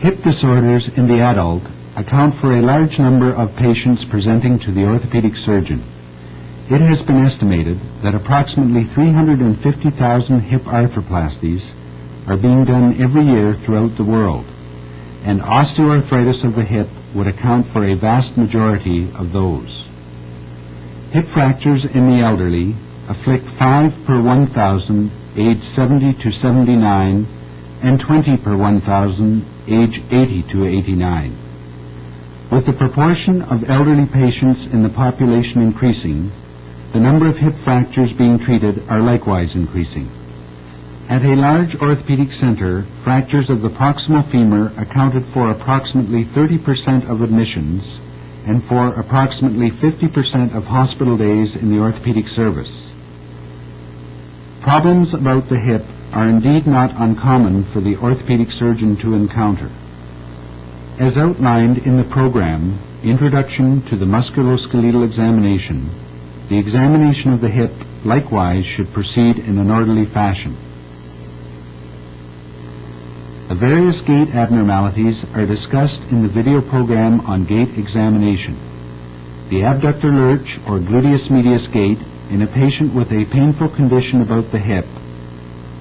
Hip disorders in the adult account for a large number of patients presenting to the orthopedic surgeon. It has been estimated that approximately 350,000 hip arthroplasties are being done every year throughout the world, and osteoarthritis of the hip would account for a vast majority of those. Hip fractures in the elderly afflict 5 per 1,000 age 70 to 79 and 20 per 1,000 age 80 to 89. With the proportion of elderly patients in the population increasing, the number of hip fractures being treated are likewise increasing. At a large orthopedic center, fractures of the proximal femur accounted for approximately 30% of admissions and for approximately 50% of hospital days in the orthopedic service. Problems about the hip are indeed not uncommon for the orthopedic surgeon to encounter. As outlined in the program, Introduction to the Musculoskeletal Examination, the examination of the hip likewise should proceed in an orderly fashion. The various gait abnormalities are discussed in the video program on gait examination. The abductor lurch or gluteus medius gait in a patient with a painful condition about the hip,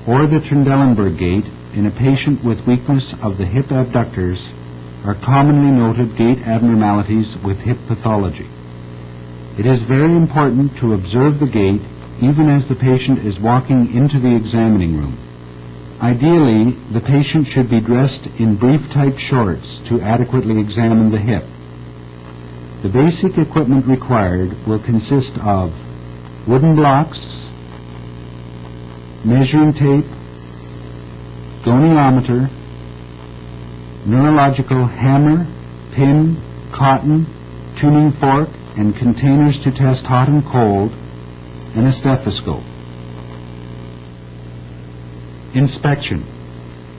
or the Trendelenburg gait in a patient with weakness of the hip abductors are commonly noted gait abnormalities with hip pathology. It is very important to observe the gait even as the patient is walking into the examining room. Ideally, the patient should be dressed in brief-type shorts to adequately examine the hip. The basic equipment required will consist of wooden blocks, measuring tape, goniometer, neurological hammer, pin, cotton, tuning fork, and containers to test hot and cold, and a stethoscope. Inspection.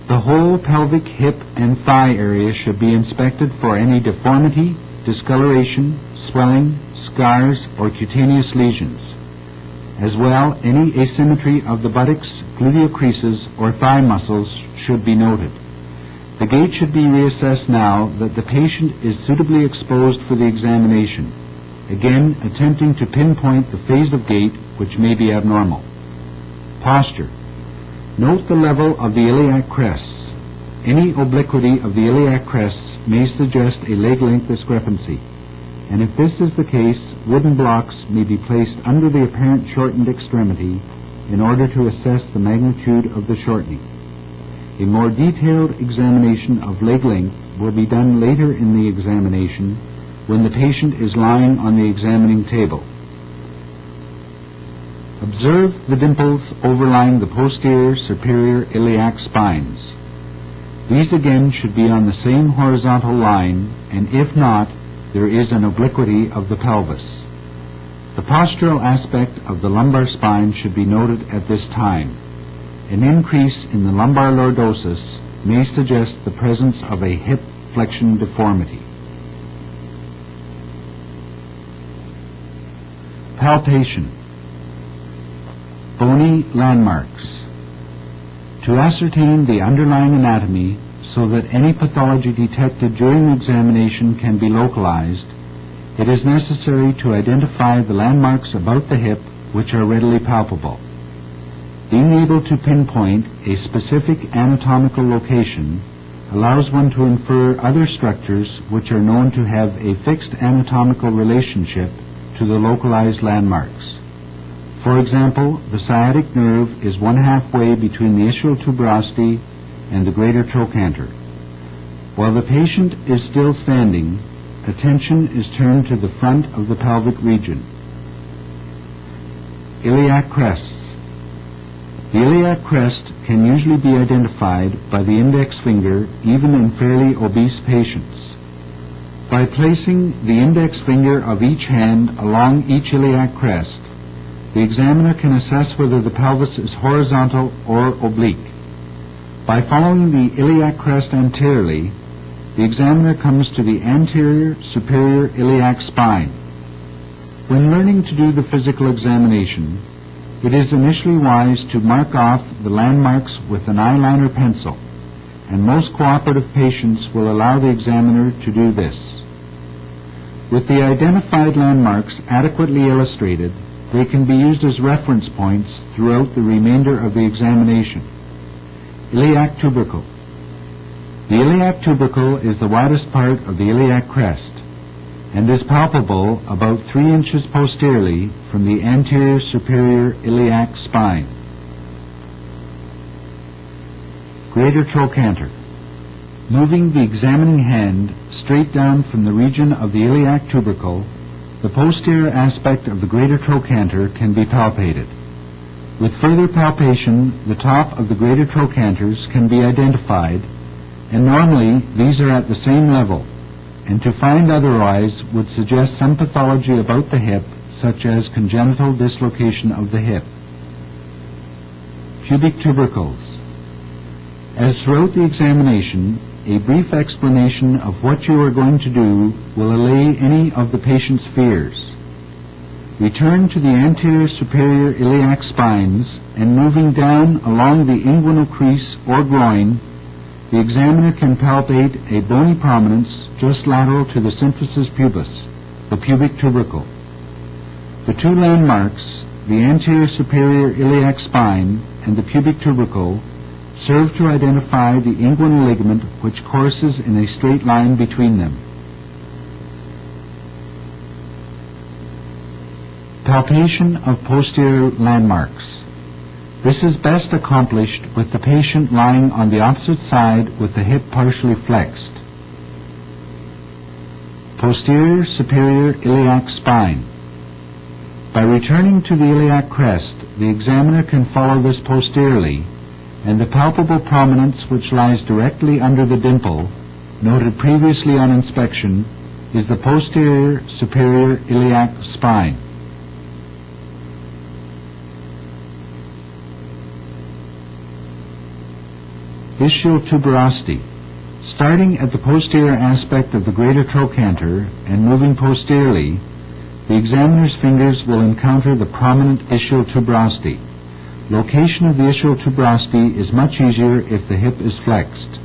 The whole pelvic, hip, and thigh area should be inspected for any deformity, discoloration, swelling, scars, or cutaneous lesions. As well, any asymmetry of the buttocks, gluteal creases, or thigh muscles should be noted. The gait should be reassessed now that the patient is suitably exposed for the examination, again attempting to pinpoint the phase of gait which may be abnormal. Posture. Note the level of the iliac crests. Any obliquity of the iliac crests may suggest a leg length discrepancy, and if this is the case, wooden blocks may be placed under the apparent shortened extremity in order to assess the magnitude of the shortening. A more detailed examination of leg length will be done later in the examination when the patient is lying on the examining table. Observe the dimples overlying the posterior superior iliac spines. These again should be on the same horizontal line, and if not, there is an obliquity of the pelvis. The postural aspect of the lumbar spine should be noted at this time. An increase in the lumbar lordosis may suggest the presence of a hip flexion deformity. Palpation. Bony landmarks. To ascertain the underlying anatomy so that any pathology detected during the examination can be localized, it is necessary to identify the landmarks about the hip which are readily palpable. Being able to pinpoint a specific anatomical location allows one to infer other structures which are known to have a fixed anatomical relationship to the localized landmarks. For example, the sciatic nerve is one halfway between the ischial tuberosity and the greater trochanter. While the patient is still standing, attention is turned to the front of the pelvic region. Iliac crests. The iliac crest can usually be identified by the index finger even in fairly obese patients. By placing the index finger of each hand along each iliac crest, the examiner can assess whether the pelvis is horizontal or oblique. By following the iliac crest anteriorly, the examiner comes to the anterior superior iliac spine. When learning to do the physical examination, it is initially wise to mark off the landmarks with an eyeliner pencil, and most cooperative patients will allow the examiner to do this. With the identified landmarks adequately illustrated, they can be used as reference points throughout the remainder of the examination. Iliac tubercle. The iliac tubercle is the widest part of the iliac crest and is palpable about 3 inches posteriorly from the anterior superior iliac spine. Greater trochanter. Moving the examining hand straight down from the region of the iliac tubercle, the posterior aspect of the greater trochanter can be palpated. With further palpation, the top of the greater trochanters can be identified, and normally these are at the same level, and to find otherwise would suggest some pathology about the hip, such as congenital dislocation of the hip. Pubic tubercles. As throughout the examination, a brief explanation of what you are going to do will allay any of the patient's fears. Return to the anterior superior iliac spines, and moving down along the inguinal crease or groin, the examiner can palpate a bony prominence just lateral to the symphysis pubis, the pubic tubercle. The two landmarks, the anterior superior iliac spine and the pubic tubercle, serve to identify the inguinal ligament which courses in a straight line between them. Palpation of posterior landmarks. This is best accomplished with the patient lying on the opposite side with the hip partially flexed. Posterior superior iliac spine. By returning to the iliac crest, the examiner can follow this posteriorly, and the palpable prominence which lies directly under the dimple, noted previously on inspection, is the posterior superior iliac spine. Ischial tuberosity. Starting at the posterior aspect of the greater trochanter and moving posteriorly, the examiner's fingers will encounter the prominent ischial tuberosity. Location of the ischial tuberosity is much easier if the hip is flexed.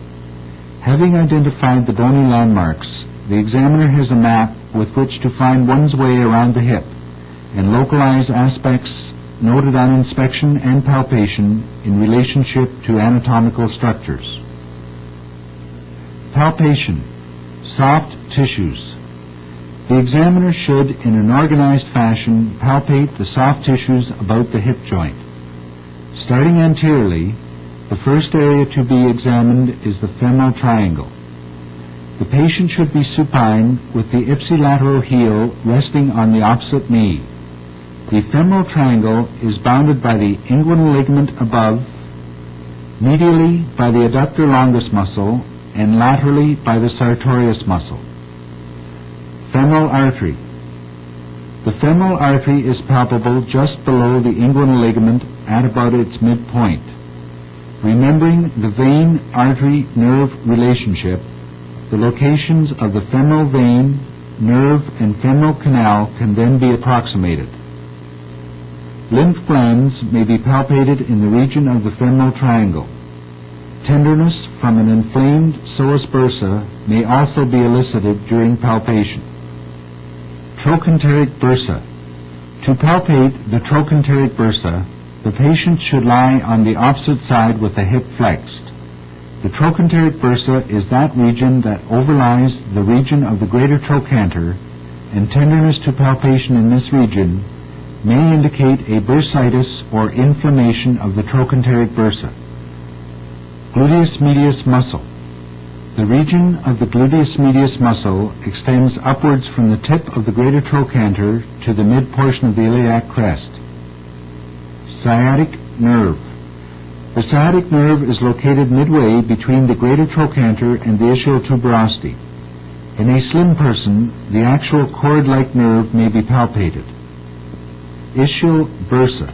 Having identified the bony landmarks, the examiner has a map with which to find one's way around the hip and localize aspects noted on inspection and palpation in relationship to anatomical structures. Palpation. Soft tissues. The examiner should, in an organized fashion, palpate the soft tissues about the hip joint. Starting anteriorly, the first area to be examined is the femoral triangle. The patient should be supine with the ipsilateral heel resting on the opposite knee. The femoral triangle is bounded by the inguinal ligament above, medially by the adductor longus muscle, and laterally by the sartorius muscle. Femoral artery. The femoral artery is palpable just below the inguinal ligament at about its midpoint. Remembering the vein-artery-nerve relationship, the locations of the femoral vein, nerve, and femoral canal can then be approximated. Lymph glands may be palpated in the region of the femoral triangle. Tenderness from an inflamed psoas bursa may also be elicited during palpation. Trochanteric bursa. To palpate the trochanteric bursa, the patient should lie on the opposite side with the hip flexed. The trochanteric bursa is that region that overlies the region of the greater trochanter, and tenderness to palpation in this region may indicate a bursitis or inflammation of the trochanteric bursa. Gluteus medius muscle. The region of the gluteus medius muscle extends upwards from the tip of the greater trochanter to the mid-portion of the iliac crest. Sciatic nerve. The sciatic nerve is located midway between the greater trochanter and the ischial tuberosity. In a slim person, the actual cord-like nerve may be palpated. Ischial bursa.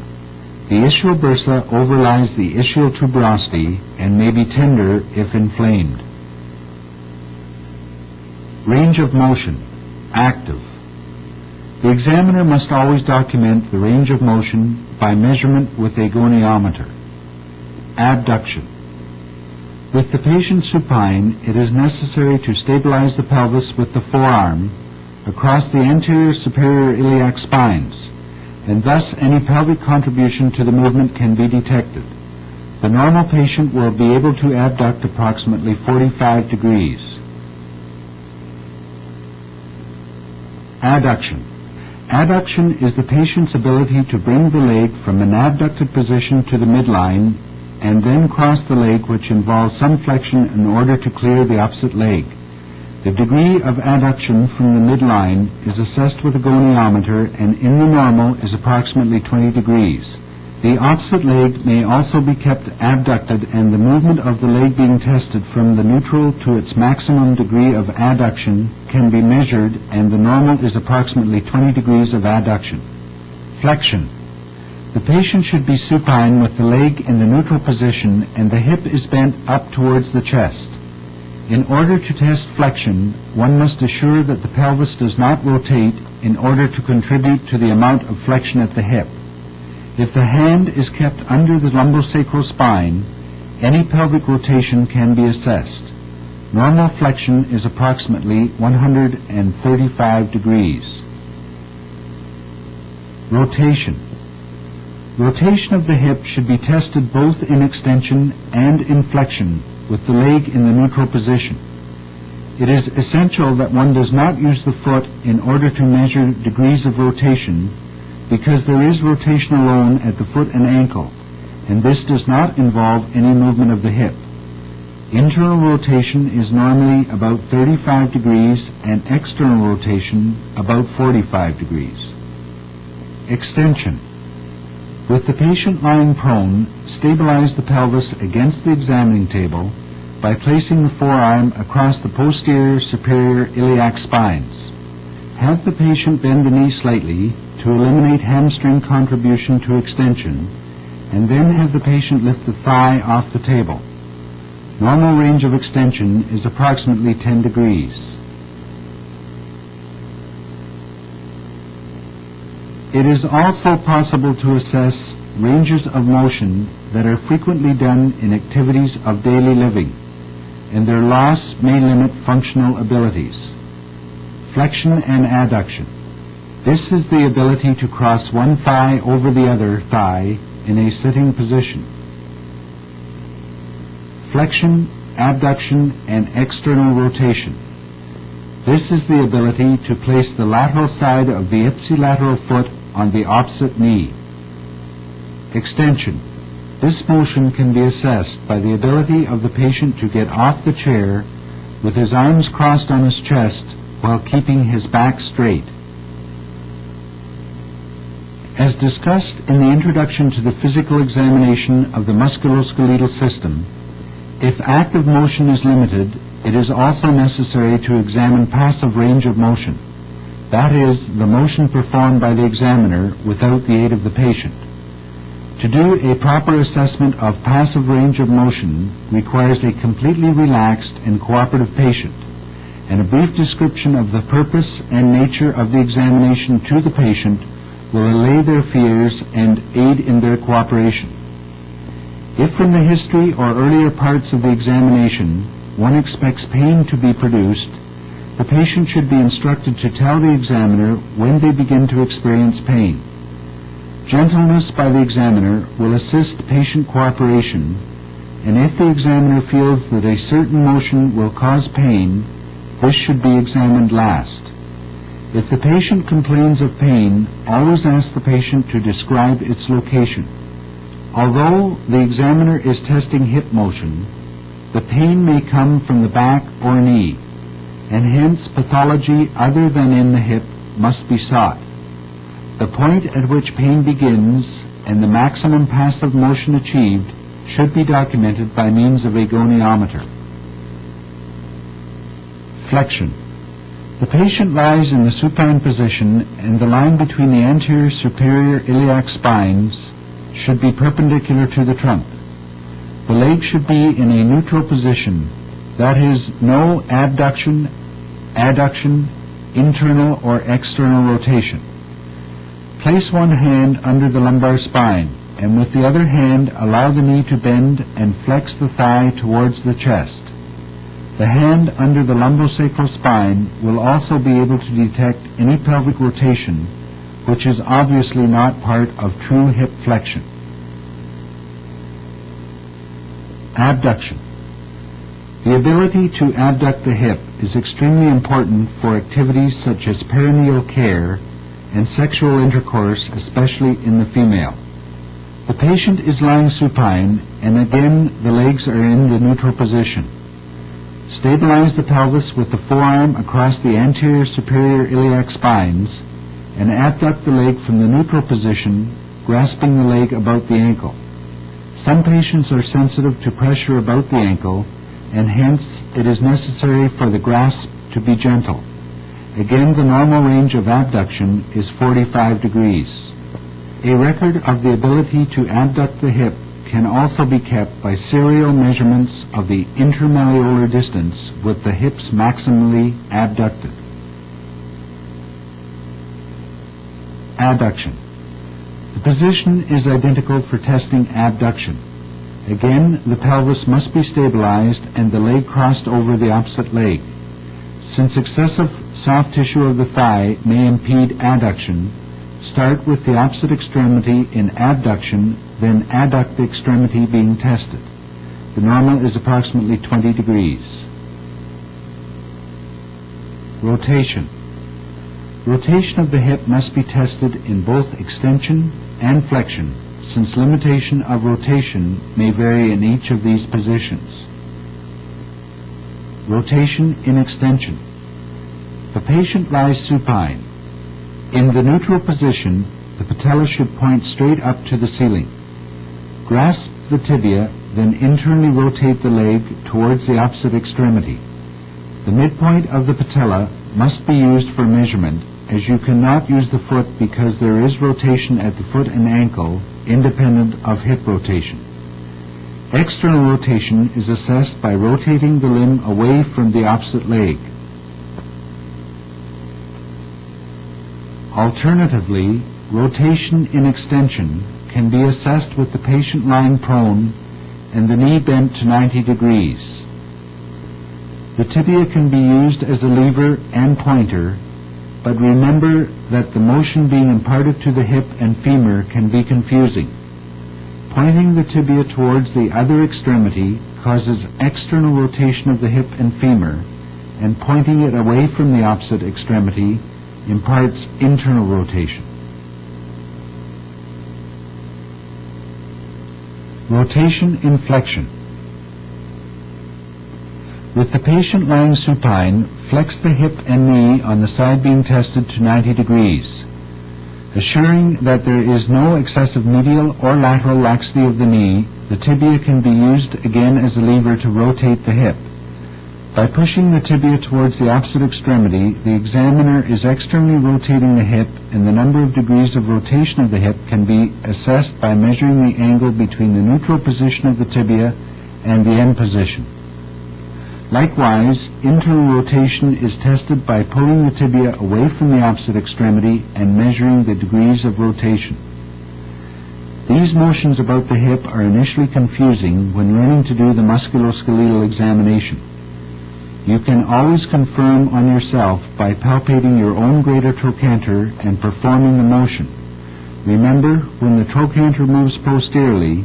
The ischial bursa overlies the ischial tuberosity and may be tender if inflamed. Range of motion. Active. The examiner must always document the range of motion by measurement with a goniometer. Abduction. With the patient supine, it is necessary to stabilize the pelvis with the forearm across the anterior superior iliac spines, and thus any pelvic contribution to the movement can be detected. The normal patient will be able to abduct approximately 45 degrees. Adduction. Adduction is the patient's ability to bring the leg from an abducted position to the midline and then cross the leg, which involves some flexion in order to clear the opposite leg. The degree of adduction from the midline is assessed with a goniometer, and in the normal is approximately 20 degrees. The opposite leg may also be kept abducted, and the movement of the leg being tested from the neutral to its maximum degree of adduction can be measured, and the normal is approximately 20 degrees of adduction. Flexion. The patient should be supine with the leg in the neutral position and the hip is bent up towards the chest. In order to test flexion, one must assure that the pelvis does not rotate in order to contribute to the amount of flexion at the hip. If the hand is kept under the lumbosacral spine, any pelvic rotation can be assessed. Normal flexion is approximately 135 degrees. Rotation. Rotation of the hip should be tested both in extension and in flexion with the leg in the neutral position. It is essential that one does not use the foot in order to measure degrees of rotation, because there is rotation alone at the foot and ankle, and this does not involve any movement of the hip. Internal rotation is normally about 35 degrees and external rotation about 45 degrees. Extension. With the patient lying prone, stabilize the pelvis against the examining table by placing the forearm across the posterior superior iliac spines. Have the patient bend the knee slightly to eliminate hamstring contribution to extension, and then have the patient lift the thigh off the table. Normal range of extension is approximately 10 degrees. It is also possible to assess ranges of motion that are frequently done in activities of daily living, and their loss may limit functional abilities. Flexion and adduction. This is the ability to cross one thigh over the other thigh in a sitting position. Flexion, abduction, and external rotation. This is the ability to place the lateral side of the ipsilateral foot on the opposite knee. Extension. This motion can be assessed by the ability of the patient to get off the chair with his arms crossed on his chest while keeping his back straight. As discussed in the introduction to the physical examination of the musculoskeletal system, if active motion is limited, it is also necessary to examine passive range of motion. That is, the motion performed by the examiner without the aid of the patient. To do a proper assessment of passive range of motion requires a completely relaxed and cooperative patient, and a brief description of the purpose and nature of the examination to the patient will allay their fears and aid in their cooperation. If from the history or earlier parts of the examination one expects pain to be produced, the patient should be instructed to tell the examiner when they begin to experience pain. Gentleness by the examiner will assist patient cooperation, and if the examiner feels that a certain motion will cause pain, this should be examined last. If the patient complains of pain, always ask the patient to describe its location. Although the examiner is testing hip motion, the pain may come from the back or knee, and hence pathology other than in the hip must be sought. The point at which pain begins and the maximum passive motion achieved should be documented by means of a goniometer. Flexion. The patient lies in the supine position, and the line between the anterior superior iliac spines should be perpendicular to the trunk. The leg should be in a neutral position, that is, no abduction, adduction, internal or external rotation. Place one hand under the lumbar spine, and with the other hand allow the knee to bend and flex the thigh towards the chest. The hand under the lumbosacral spine will also be able to detect any pelvic rotation, which is obviously not part of true hip flexion. Abduction. The ability to abduct the hip is extremely important for activities such as perineal care and sexual intercourse, especially in the female. The patient is lying supine, and again the legs are in the neutral position. Stabilize the pelvis with the forearm across the anterior superior iliac spines and abduct the leg from the neutral position, grasping the leg about the ankle. Some patients are sensitive to pressure about the ankle, and hence it is necessary for the grasp to be gentle. Again, the normal range of abduction is 45 degrees. A record of the ability to abduct the hip can also be kept by serial measurements of the intermalleolar distance with the hips maximally abducted. Abduction. The position is identical for testing abduction. Again, the pelvis must be stabilized and the leg crossed over the opposite leg. Since excessive soft tissue of the thigh may impede adduction, start with the opposite extremity in abduction, then adduct the extremity being tested. The normal is approximately 20 degrees. Rotation. Rotation of the hip must be tested in both extension and flexion, since limitation of rotation may vary in each of these positions. Rotation in extension. The patient lies supine. In the neutral position, the patella should point straight up to the ceiling. Grasp the tibia, then internally rotate the leg towards the opposite extremity. The midpoint of the patella must be used for measurement, as you cannot use the foot because there is rotation at the foot and ankle, independent of hip rotation. External rotation is assessed by rotating the limb away from the opposite leg. Alternatively, rotation in extension can be assessed with the patient lying prone and the knee bent to 90 degrees. The tibia can be used as a lever and pointer, but remember that the motion being imparted to the hip and femur can be confusing. Pointing the tibia towards the other extremity causes external rotation of the hip and femur, and pointing it away from the opposite extremity imparts internal rotation. Rotation in flexion. With the patient lying supine, flex the hip and knee on the side being tested to 90 degrees. Assuring that there is no excessive medial or lateral laxity of the knee, the tibia can be used again as a lever to rotate the hip. By pushing the tibia towards the opposite extremity, the examiner is externally rotating the hip, and the number of degrees of rotation of the hip can be assessed by measuring the angle between the neutral position of the tibia and the end position. Likewise, internal rotation is tested by pulling the tibia away from the opposite extremity and measuring the degrees of rotation. These motions about the hip are initially confusing when learning to do the musculoskeletal examination. You can always confirm on yourself by palpating your own greater trochanter and performing the motion. Remember, when the trochanter moves posteriorly,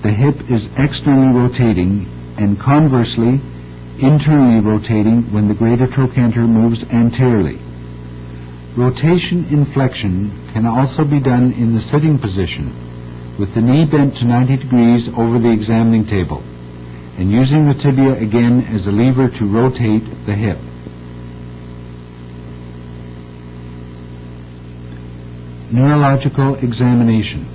the hip is externally rotating, and conversely, internally rotating when the greater trochanter moves anteriorly. Rotation in flexion can also be done in the sitting position, with the knee bent to 90 degrees over the examining table, and using the tibia again as a lever to rotate the hip. Neurological examination.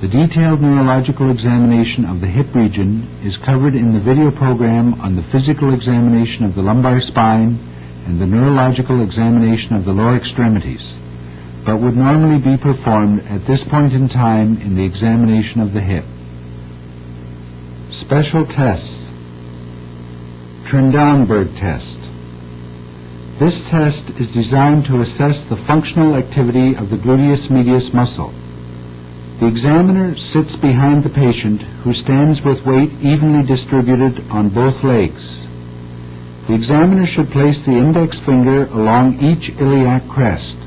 The detailed neurological examination of the hip region is covered in the video program on the physical examination of the lumbar spine and the neurological examination of the lower extremities, but would normally be performed at this point in time in the examination of the hip. Special tests. Trendelenburg test. This test is designed to assess the functional activity of the gluteus medius muscle. The examiner sits behind the patient, who stands with weight evenly distributed on both legs. The examiner should place the index finger along each iliac crest.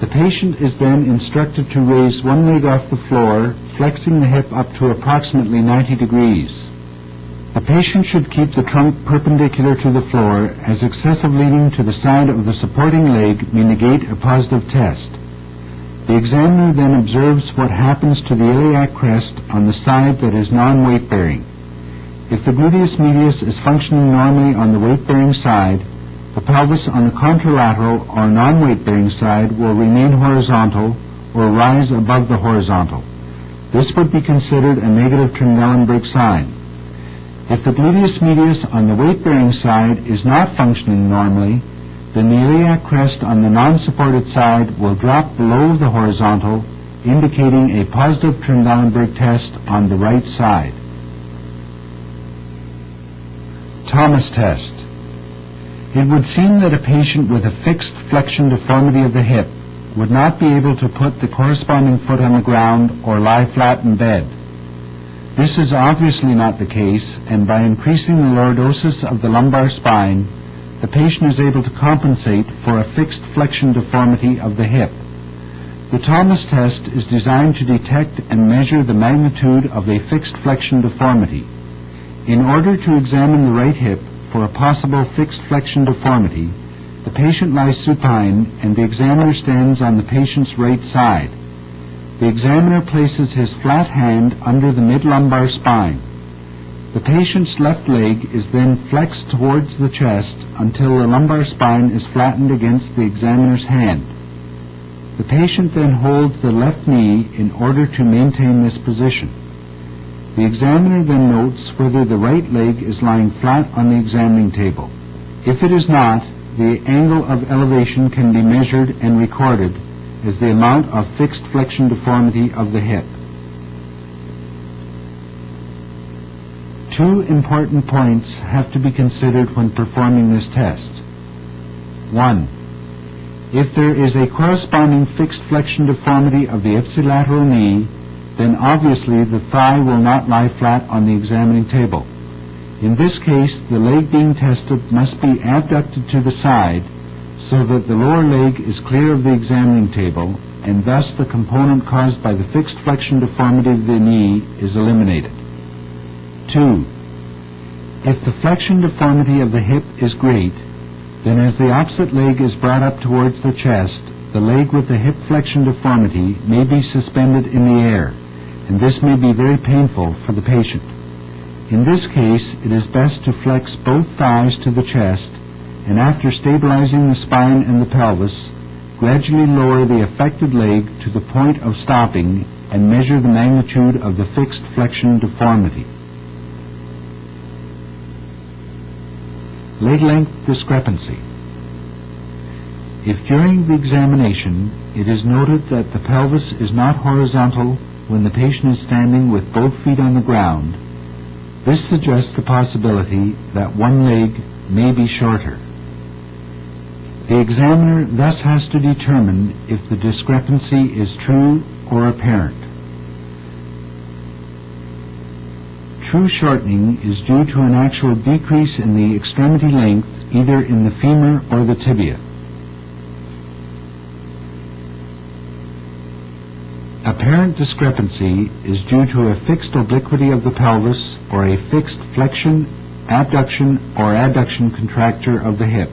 The patient is then instructed to raise one leg off the floor, flexing the hip up to approximately 90 degrees. The patient should keep the trunk perpendicular to the floor, as excessive leaning to the side of the supporting leg may negate a positive test. The examiner then observes what happens to the iliac crest on the side that is non-weight-bearing. If the gluteus medius is functioning normally on the weight-bearing side, the pelvis on the contralateral or non-weight-bearing side will remain horizontal or rise above the horizontal. This would be considered a negative Trendelenburg sign. If the gluteus medius on the weight-bearing side is not functioning normally, then the iliac crest on the non-supported side will drop below the horizontal, indicating a positive Trendelenburg test on the right side. Thomas test. It would seem that a patient with a fixed flexion deformity of the hip would not be able to put the corresponding foot on the ground or lie flat in bed. This is obviously not the case, and by increasing the lordosis of the lumbar spine, the patient is able to compensate for a fixed flexion deformity of the hip. The Thomas test is designed to detect and measure the magnitude of a fixed flexion deformity. In order to examine the right hip for a possible fixed flexion deformity, the patient lies supine and the examiner stands on the patient's right side. The examiner places his flat hand under the mid-lumbar spine. The patient's left leg is then flexed towards the chest until the lumbar spine is flattened against the examiner's hand. The patient then holds the left knee in order to maintain this position. The examiner then notes whether the right leg is lying flat on the examining table. If it is not, the angle of elevation can be measured and recorded as the amount of fixed flexion deformity of the hip. Two important points have to be considered when performing this test. 1. If there is a corresponding fixed flexion deformity of the ipsilateral knee, then obviously the thigh will not lie flat on the examining table. In this case, the leg being tested must be abducted to the side so that the lower leg is clear of the examining table, and thus the component caused by the fixed flexion deformity of the knee is eliminated. 2. If the flexion deformity of the hip is great, then as the opposite leg is brought up towards the chest, the leg with the hip flexion deformity may be suspended in the air, and this may be very painful for the patient. In this case, it is best to flex both thighs to the chest, and after stabilizing the spine and the pelvis, gradually lower the affected leg to the point of stopping and measure the magnitude of the fixed flexion deformity. Leg length discrepancy. If during the examination it is noted that the pelvis is not horizontal when the patient is standing with both feet on the ground, this suggests the possibility that one leg may be shorter. The examiner thus has to determine if the discrepancy is true or apparent. True shortening is due to an actual decrease in the extremity length either in the femur or the tibia. Apparent discrepancy is due to a fixed obliquity of the pelvis or a fixed flexion, abduction, or adduction contracture of the hip.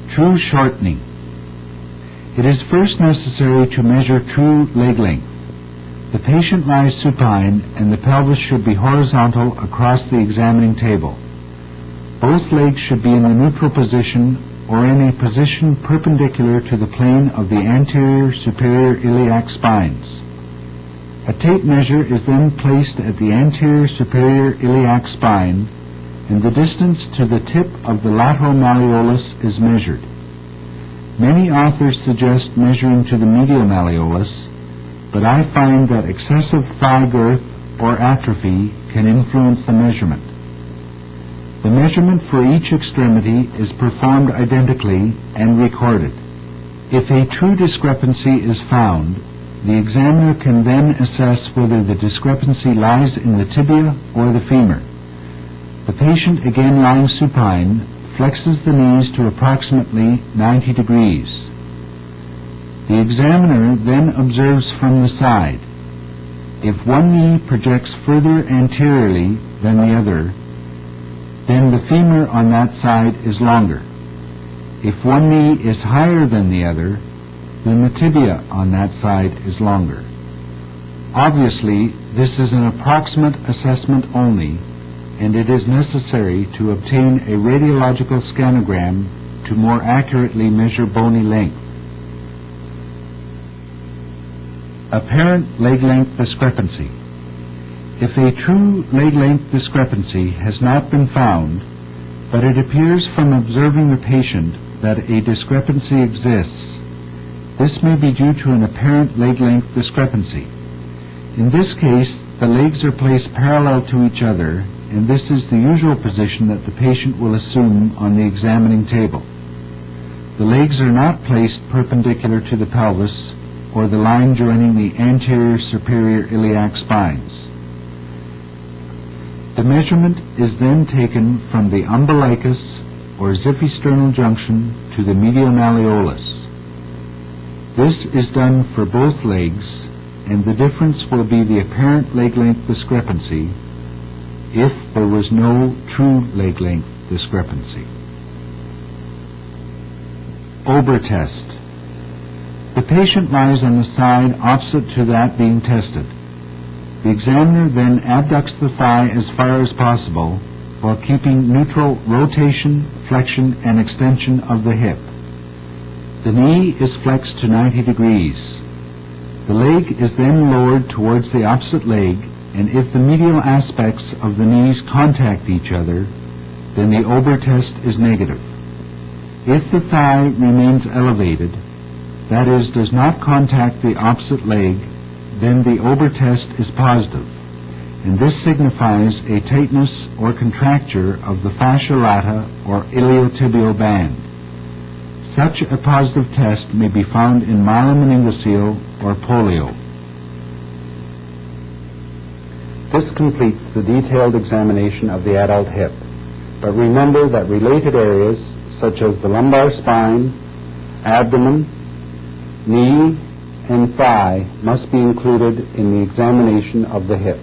True shortening. It is first necessary to measure true leg length. The patient lies supine and the pelvis should be horizontal across the examining table. Both legs should be in the neutral position or in a position perpendicular to the plane of the anterior superior iliac spines. A tape measure is then placed at the anterior superior iliac spine, and the distance to the tip of the lateral malleolus is measured. Many authors suggest measuring to the medial malleolus, but I find that excessive thigh girth or atrophy can influence the measurement. The measurement for each extremity is performed identically and recorded. If a true discrepancy is found, the examiner can then assess whether the discrepancy lies in the tibia or the femur. The patient, again lying supine, flexes the knees to approximately 90 degrees. The examiner then observes from the side. If one knee projects further anteriorly than the other, then the femur on that side is longer. If one knee is higher than the other, then the tibia on that side is longer. Obviously, this is an approximate assessment only, and it is necessary to obtain a radiological scanogram to more accurately measure bony length. Apparent leg length discrepancy. If a true leg length discrepancy has not been found, but it appears from observing the patient that a discrepancy exists, this may be due to an apparent leg length discrepancy. In this case, the legs are placed parallel to each other, and this is the usual position that the patient will assume on the examining table. The legs are not placed perpendicular to the pelvis or the line joining the anterior superior iliac spines. The measurement is then taken from the umbilicus or xiphisternal junction to the medial malleolus. This is done for both legs, and the difference will be the apparent leg length discrepancy if there was no true leg length discrepancy. Ober test. The patient lies on the side opposite to that being tested. The examiner then abducts the thigh as far as possible while keeping neutral rotation, flexion, and extension of the hip. The knee is flexed to 90 degrees. The leg is then lowered towards the opposite leg, and if the medial aspects of the knees contact each other, then the Ober test is negative. If the thigh remains elevated, that is, does not contact the opposite leg, then the Ober test is positive, and this signifies a tightness or contracture of the fascia lata or iliotibial band. Such a positive test may be found in myelomeningocele or polio. This completes the detailed examination of the adult hip, but remember that related areas such as the lumbar spine, abdomen, knee, and thigh must be included in the examination of the hip.